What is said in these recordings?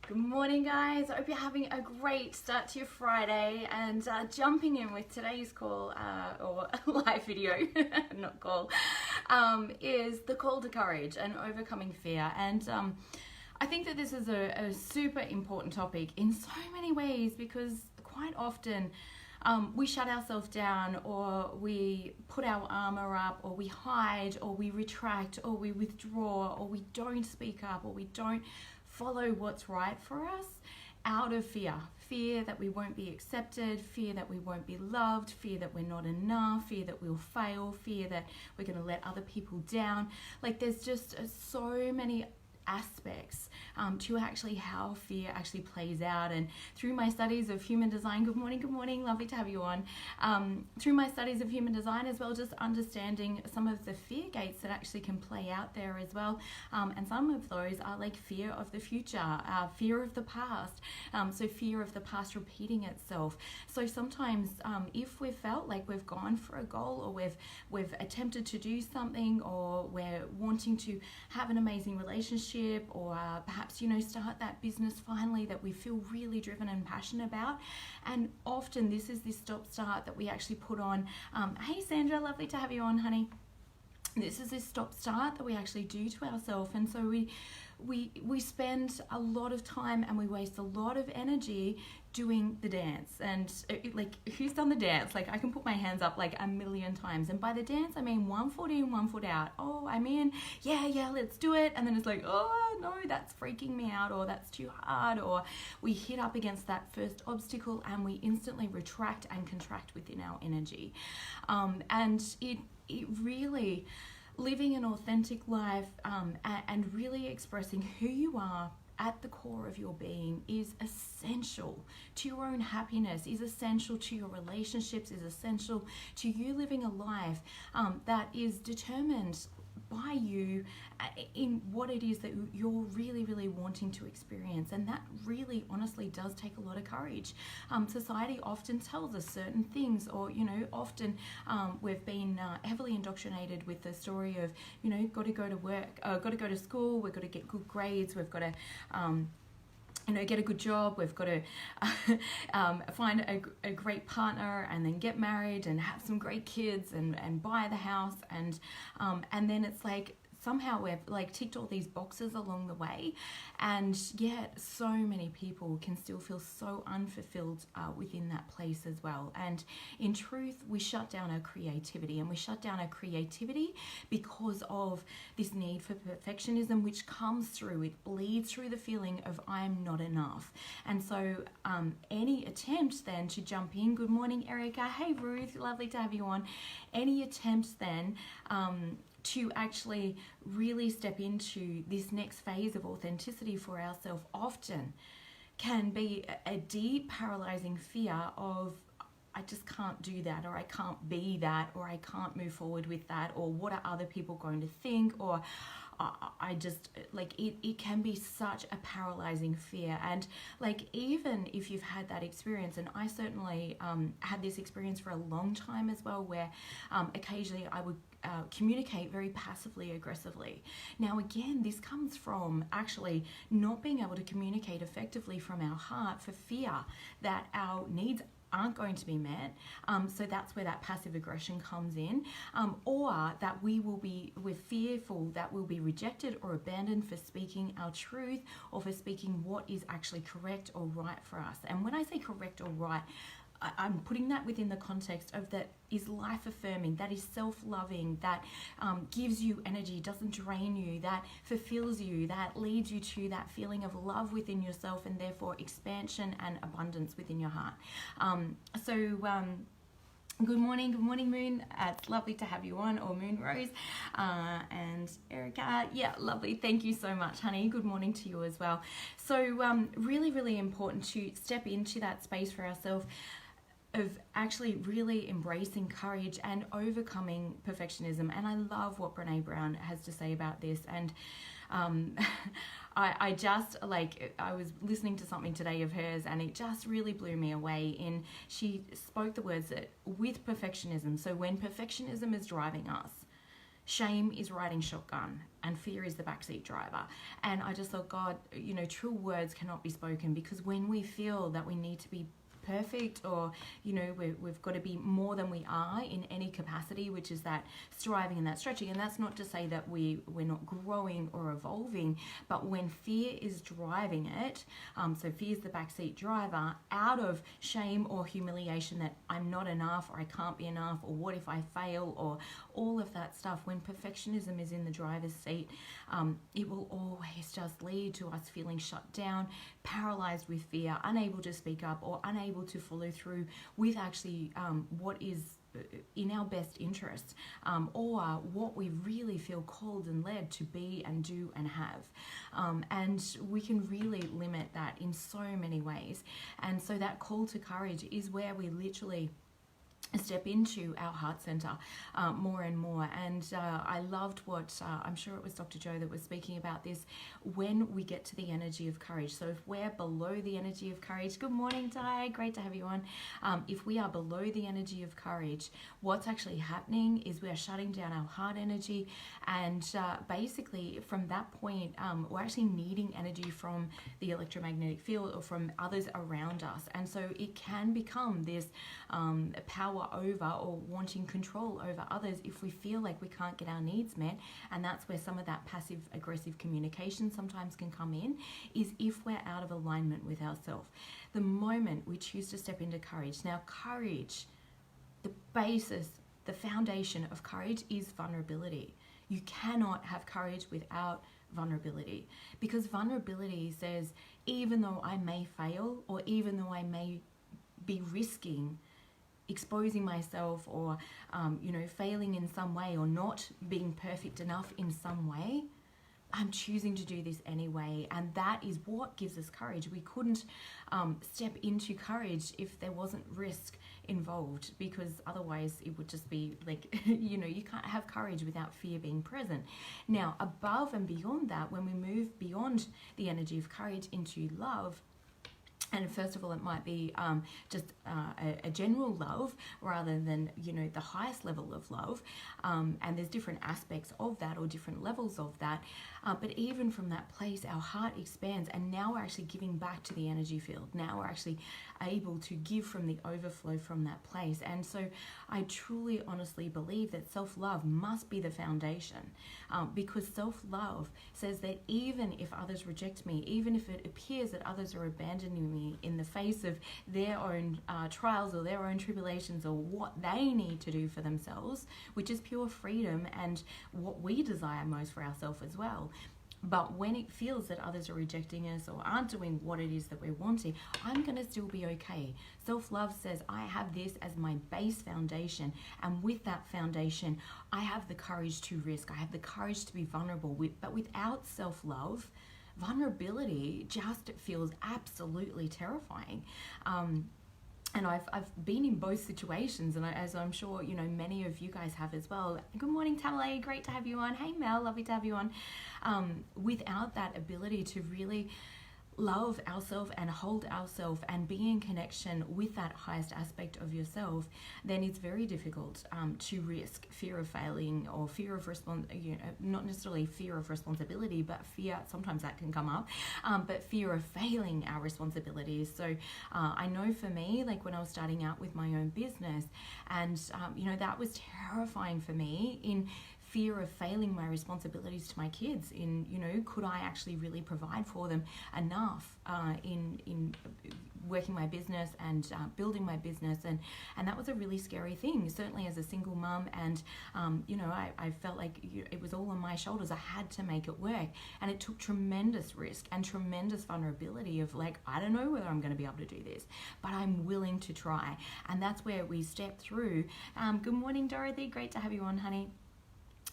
Good morning, guys. I hope you're having a great start to your Friday and jumping in with today's call or live video, not call, is the call to courage and overcoming fear. And I think that this is a super important topic in so many ways because quite often we shut ourselves down, or we put our armor up, or we hide, or we retract, or we withdraw, or we don't speak up, or we don't follow what's right for us out of fear. Fear that we won't be accepted, fear that we won't be loved, fear that we're not enough, fear that we'll fail, fear that we're going to let other people down. Like there's just so many aspects to actually how fear actually plays out. And through my studies of human design, good morning, lovely to have you on, through my studies of human design as well, just understanding some of the fear gates that actually can play out there as well, and some of those are like fear of the future, fear of the past, so fear of the past repeating itself. So sometimes if we've felt like we've gone for a goal, or we've attempted to do something, or we're wanting to have an amazing relationship, or perhaps start that business finally that we feel really driven and passionate about, and often this is this stop start that we actually put on. Hey Sandra, lovely to have you on, honey. This is this stop start that we actually do to ourselves, and so we spend a lot of time and we waste a lot of energy doing the dance. And like, who's done the dance? Like, I can put my hands up like a million times, and by the dance I mean 1 foot in, 1 foot out. Oh, I'm in, yeah, let's do it. And then it's like, oh no, that's freaking me out, or that's too hard, or we hit up against that first obstacle and we instantly retract and contract within our energy. And it really, living an authentic life and really expressing who you are at the core of your being is essential to your own happiness, is essential to your relationships, is essential to you living a life that is determined by you in what it is that you're really wanting to experience. And that really honestly does take a lot of courage. Society often tells us certain things, or often we've been heavily indoctrinated with the story of got to go to work, got to go to school, we've got to get good grades, we've got to get a good job, we've got to find a great partner, and then get married and have some great kids and buy the house, and then it's like somehow we've like ticked all these boxes along the way, and yet so many people can still feel so unfulfilled within that place as well. And in truth, we shut down our creativity, and we shut down our creativity because of this need for perfectionism, which comes through, it bleeds through the feeling of I'm not enough. And so any attempt then to jump in, good morning Erica, hey Ruth, lovely to have you on, any attempts then to actually really step into this next phase of authenticity for ourselves often can be a deep paralyzing fear of, I just can't do that, or I can't be that, or I can't move forward with that, or what are other people going to think, or I just like it can be such a paralyzing fear. And like, even if you've had that experience, and I certainly had this experience for a long time as well, where occasionally I would communicate very passively aggressively. Now again, this comes from actually not being able to communicate effectively from our heart for fear that our needs aren't going to be met, so that's where that passive aggression comes in, or that we're fearful that we'll be rejected or abandoned for speaking our truth, or for speaking what is actually correct or right for us. And when I say correct or right, I'm putting that within the context of that is life affirming, that is self-loving, that gives you energy, doesn't drain you, that fulfills you, that leads you to that feeling of love within yourself, and therefore expansion and abundance within your heart. Good morning Moon, it's lovely to have you on, or Moon Rose, and Erica, yeah, lovely, thank you so much honey, good morning to you as well. So really important to step into that space for ourselves of actually really embracing courage and overcoming perfectionism. And I love what Brene Brown has to say about this. And I just, like, I was listening to something today of hers, and it just really blew me away. She spoke the words that with perfectionism, so when perfectionism is driving us, shame is riding shotgun and fear is the backseat driver. And I just thought, God, true words cannot be spoken, because when we feel that we need to be perfect, or we've got to be more than we are in any capacity, which is that striving and that stretching. And that's not to say that we're not growing or evolving, but when fear is driving it, so fear is the backseat driver, out of shame or humiliation that I'm not enough, or I can't be enough, or what if I fail, or all of that stuff. When perfectionism is in the driver's seat, it will always just lead to us feeling shut down, paralyzed with fear, unable to speak up, or unable to follow through with actually what is in our best interest, or what we really feel called and led to be and do and have. And we can really limit that in so many ways. And so that call to courage is where we literally step into our heart center more and more. And I loved what, I'm sure it was Dr. Joe that was speaking about this, when we get to the energy of courage. So if we're below the energy of courage, good morning, Di, great to have you on. If we are below the energy of courage, what's actually happening is we're shutting down our heart energy. And basically from that point, we're actually needing energy from the electromagnetic field or from others around us. And so it can become this power over or wanting control over others if we feel like we can't get our needs met. And that's where some of that passive aggressive communication sometimes can come in, is if we're out of alignment with ourselves. The moment we choose to step into courage. Now, courage, the basis, the foundation of courage is vulnerability. You cannot have courage without vulnerability, because vulnerability says, even though I may fail, or even though I may be risking exposing myself, or failing in some way, or not being perfect enough in some way, I'm choosing to do this anyway. And that is what gives us courage. We couldn't step into courage if there wasn't risk involved, because otherwise it would just be like, you can't have courage without fear being present. Now, above and beyond that, when we move beyond the energy of courage into love, and first of all, it might be just a general love rather than, the highest level of love. And there's different aspects of that, or different levels of that. But even from that place, our heart expands, and now we're actually giving back to the energy field. Now we're actually able to give from the overflow from that place. And so I truly, honestly believe that self-love must be the foundation, because self-love says that even if others reject me, even if it appears that others are abandoning me in the face of their own trials or their own tribulations, or what they need to do for themselves, which is pure freedom and what we desire most for ourselves as well. But when it feels that others are rejecting us or aren't doing what it is that we're wanting, I'm going to still be okay. Self-love says I have this as my base foundation, and with that foundation, I have the courage to risk. I have the courage to be vulnerable. But without self-love, vulnerability just feels absolutely terrifying. And I've been in both situations, and as I'm sure many of you guys have as well. Good morning, Tamale, great to have you on. Hey Mel, lovely to have you on. Without that ability to really love ourselves and hold ourselves and be in connection with that highest aspect of yourself, then it's very difficult to risk fear of failing, or fear of not necessarily fear of responsibility, but fear, sometimes that can come up, but fear of failing our responsibilities. So I know for me, like when I was starting out with my own business, and that was terrifying for me, in fear of failing my responsibilities to my kids, in could I actually really provide for them enough in working my business and building my business, and that was a really scary thing, certainly as a single mum. And I felt like it was all on my shoulders. I had to make it work, and it took tremendous risk and tremendous vulnerability of like, I don't know whether I'm going to be able to do this, but I'm willing to try. And that's where we step through. Good morning, Dorothy, great to have you on, honey.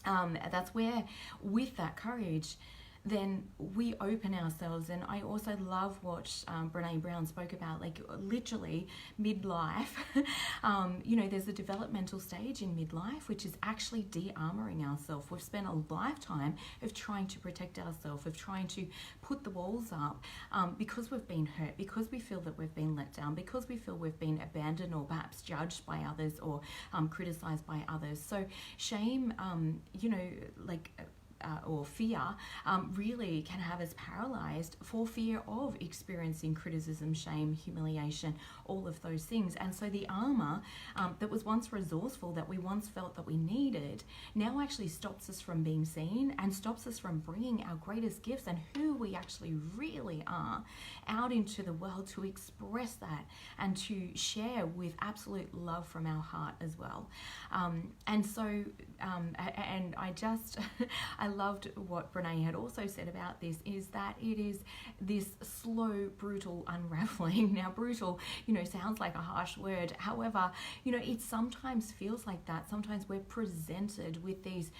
That's where, with that courage, then we open ourselves. And I also love what Brene Brown spoke about, like literally midlife. There's a developmental stage in midlife, which is actually de-armoring ourselves. We've spent a lifetime of trying to protect ourselves, of trying to put the walls up because we've been hurt, because we feel that we've been let down, because we feel we've been abandoned or perhaps judged by others or criticized by others. So shame, or fear really can have us paralyzed for fear of experiencing criticism, shame, humiliation, all of those things. And so the armor that was once resourceful, that we once felt that we needed, now actually stops us from being seen and stops us from bringing our greatest gifts and who we actually really are out into the world to express that and to share with absolute love from our heart as well. And I just I loved what Brene had also said about this, is that it is this slow, brutal unraveling. Now, brutal, sounds like a harsh word. However, it sometimes feels like that. Sometimes we're presented with these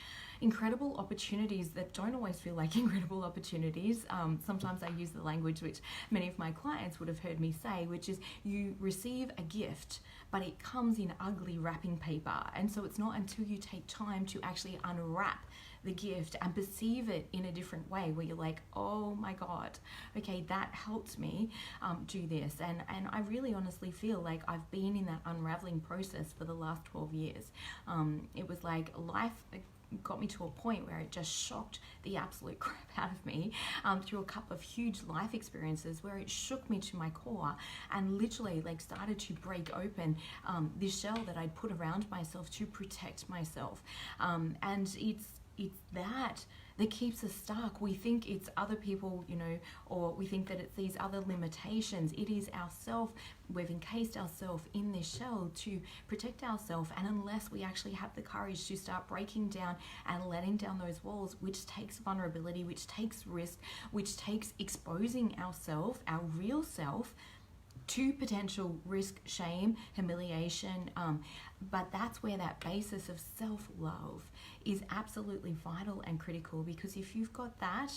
incredible opportunities that don't always feel like incredible opportunities. Sometimes I use the language which many of my clients would have heard me say, which is you receive a gift, but it comes in ugly wrapping paper. And so it's not until you take time to actually unwrap the gift and perceive it in a different way where you're like, oh my God, okay, that helped me do this. And I really honestly feel like I've been in that unraveling process for the last 12 years. It was like life got me to a point where it just shocked the absolute crap out of me through a couple of huge life experiences where it shook me to my core and literally started to break open this shell that I'd put around myself to protect myself. And it's that keeps us stuck. We think it's other people, or we think that it's these other limitations. It is ourself. We've encased ourselves in this shell to protect ourselves. And unless we actually have the courage to start breaking down and letting down those walls, which takes vulnerability, which takes risk, which takes exposing ourselves, our real self, to potential risk, shame, humiliation, but that's where that basis of self-love is absolutely vital and critical, because if you've got that,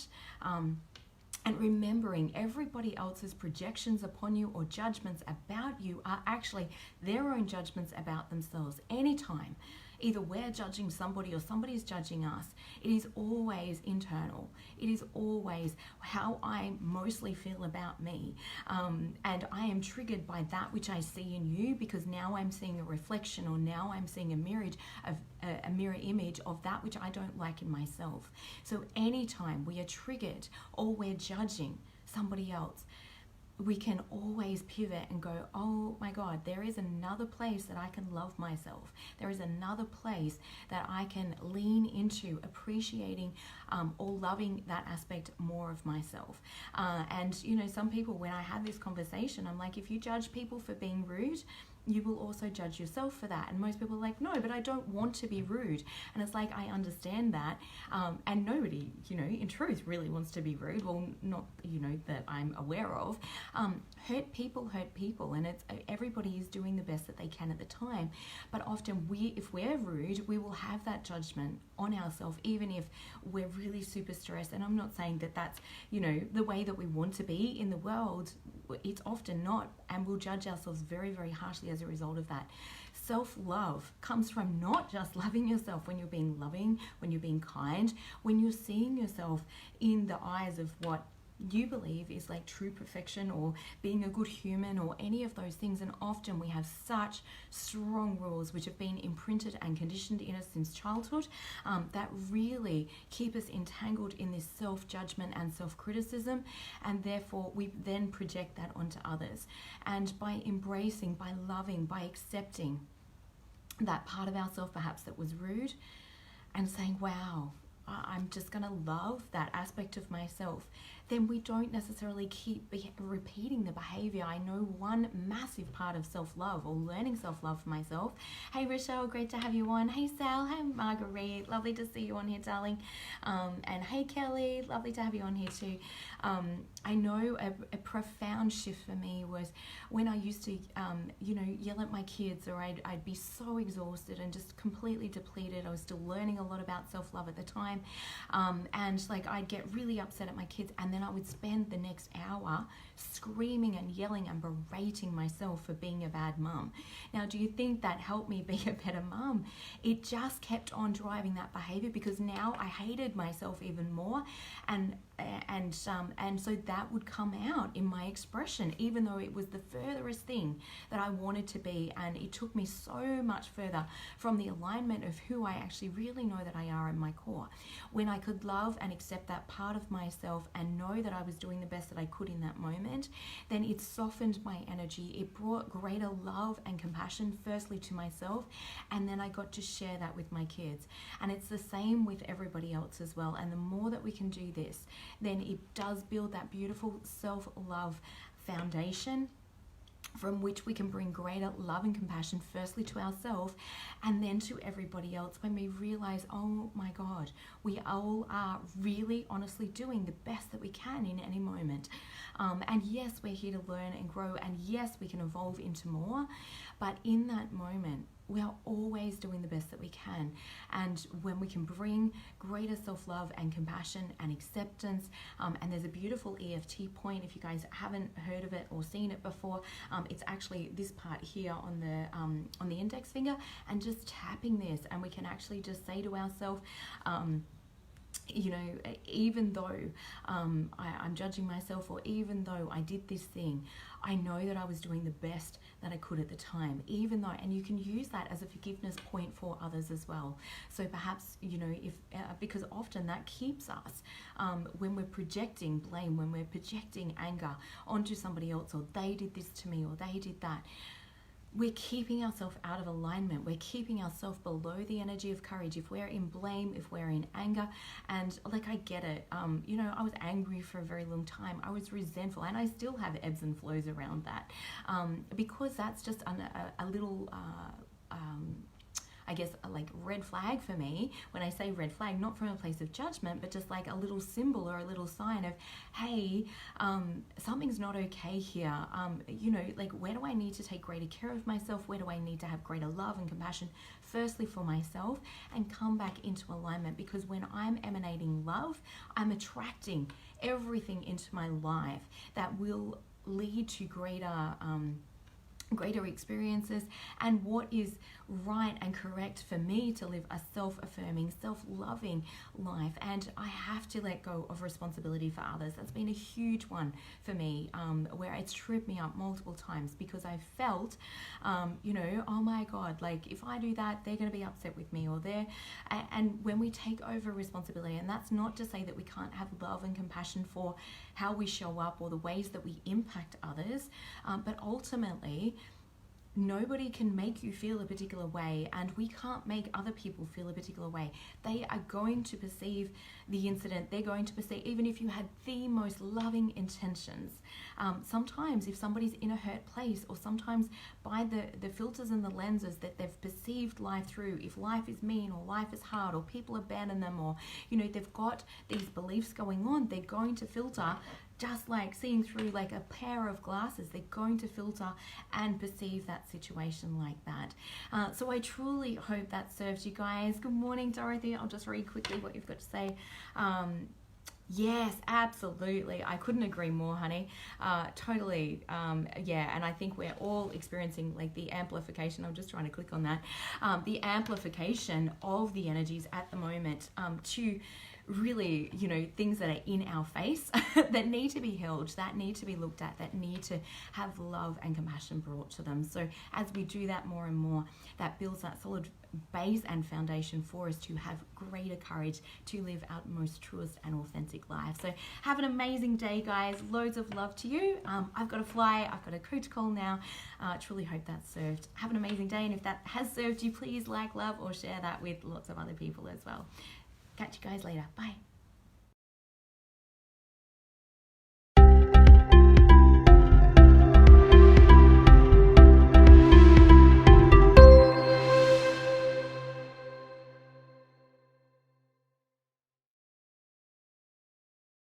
and remembering everybody else's projections upon you or judgments about you are actually their own judgments about themselves. Anytime either we're judging somebody or somebody is judging us, it is always internal. It is always how I mostly feel about me. And I am triggered by that which I see in you, because now I'm seeing a reflection, or now I'm seeing a mirror image of that which I don't like in myself. So anytime we are triggered or we're judging somebody else, we can always pivot and go, oh my God, there is another place that I can love myself. There is another place that I can lean into appreciating or loving that aspect more of myself. And some people, when I had this conversation, I'm like, if you judge people for being rude, you will also judge yourself for that. And most people are like, no, but I don't want to be rude. And it's like, I understand that. And nobody, in truth really wants to be rude. Well, not, that I'm aware of. Hurt people. And it's everybody is doing the best that they can at the time. But often if we're rude, we will have that judgment on ourselves, even if we're really super stressed. And I'm not saying that that's, the way that we want to be in the world. It's often not, and we'll judge ourselves very, very harshly as a result of that. Self-love comes from not just loving yourself when you're being loving, when you're being kind, when you're seeing yourself in the eyes of what you believe is like true perfection, or being a good human, or any of those things. And often we have such strong rules which have been imprinted and conditioned in us since childhood that really keep us entangled in this self-judgment and self-criticism, and therefore we then project that onto others. And by embracing, by loving, by accepting that part of ourselves perhaps that was rude, and saying, wow, I'm just going to love that aspect of myself, then we don't necessarily keep repeating the behavior. I know one massive part of self-love, or learning self-love for myself. Hey Rochelle, great to have you on. Hey Sal, hey Marguerite, lovely to see you on here, darling. And hey Kelly, lovely to have you on here too. I know a profound shift for me was when I used to, yell at my kids, or I'd be so exhausted and just completely depleted. I was still learning a lot about self-love at the time. And like I'd get really upset at my kids, and then I would spend the next hour screaming and yelling and berating myself for being a bad mum. Now, do you think that helped me be a better mum? It just kept on driving that behavior, because now I hated myself even more, and so that would come out in my expression, even though it was the furthest thing that I wanted to be. And it took me so much further from the alignment of who I actually really know that I are in my core. When I could love and accept that part of myself and know that I was doing the best that I could in that moment, then it softened my energy. It brought greater love and compassion, firstly to myself, and then I got to share that with my kids. And it's the same with everybody else as well. And the more that we can do this, then it does build that beautiful self-love foundation from which we can bring greater love and compassion, firstly to ourselves and then to everybody else, when we realize, oh my God, we all are really honestly doing the best that we can in any moment. And yes, we're here to learn and grow, and yes, we can evolve into more, but in that moment, we are always doing the best that we can. And when we can bring greater self-love and compassion and acceptance, and there's a beautiful EFT point, if you guys haven't heard of it or seen it before, it's actually this part here on the index finger, and just tapping this, and we can actually just say to ourselves, even though I'm judging myself, or even though I did this thing, I know that I was doing the best that I could at the time, even though, and you can use that as a forgiveness point for others as well. So perhaps, if because often that keeps us, when we're projecting blame, when we're projecting anger onto somebody else, or they did this to me, or they did that, we're keeping ourselves out of alignment. We're keeping ourselves below the energy of courage. If we're in blame, if we're in anger, and like, I get it. I was angry for a very long time. I was resentful, and I still have ebbs and flows around that, because that's just a little, I guess, like red flag for me. When I say red flag, not from a place of judgment, but just like a little symbol or a little sign of, hey, something's not okay here. Like, where do I need to take greater care of myself? Where do I need to have greater love and compassion, firstly for myself, and come back into alignment? Because when I'm emanating love, I'm attracting everything into my life that will lead to greater experiences, and what is right and correct for me to live a self-affirming, self-loving life. And I have to let go of responsibility for others. That's been a huge one for me, where it's tripped me up multiple times, because I felt, oh my God, like if I do that, they're going to be upset with me, or and when we take over responsibility, and that's not to say that we can't have love and compassion for how we show up or the ways that we impact others, but ultimately, nobody can make you feel a particular way, and we can't make other people feel a particular way. They are going to perceive the incident. They're going to perceive, even if you had the most loving intentions. Sometimes if somebody's in a hurt place, or sometimes by the filters and the lenses that they've perceived life through, if life is mean, or life is hard, or people abandon them, or, they've got these beliefs going on, they're going to filter. Just like seeing through like a pair of glasses, they're going to filter and perceive that situation like that. So I truly hope that serves you guys. Good morning, Dorothy. I'll just read quickly what you've got to say. Yes, absolutely. I couldn't agree more, honey. Totally. And I think we're all experiencing like the amplification. I'm just trying to click on that. The amplification of the energies at the moment, to really, things that are in our face that need to be held, that need to be looked at, that need to have love and compassion brought to them. So as we do that more and more, that builds that solid base and foundation for us to have greater courage to live our most truest and authentic life. So have an amazing day, guys. Loads of love to you. I've got to fly. I've got a coach call now. Truly hope that served. Have an amazing day. And if that has served you, please like, love, or share that with lots of other people as well. Catch you guys later. Bye.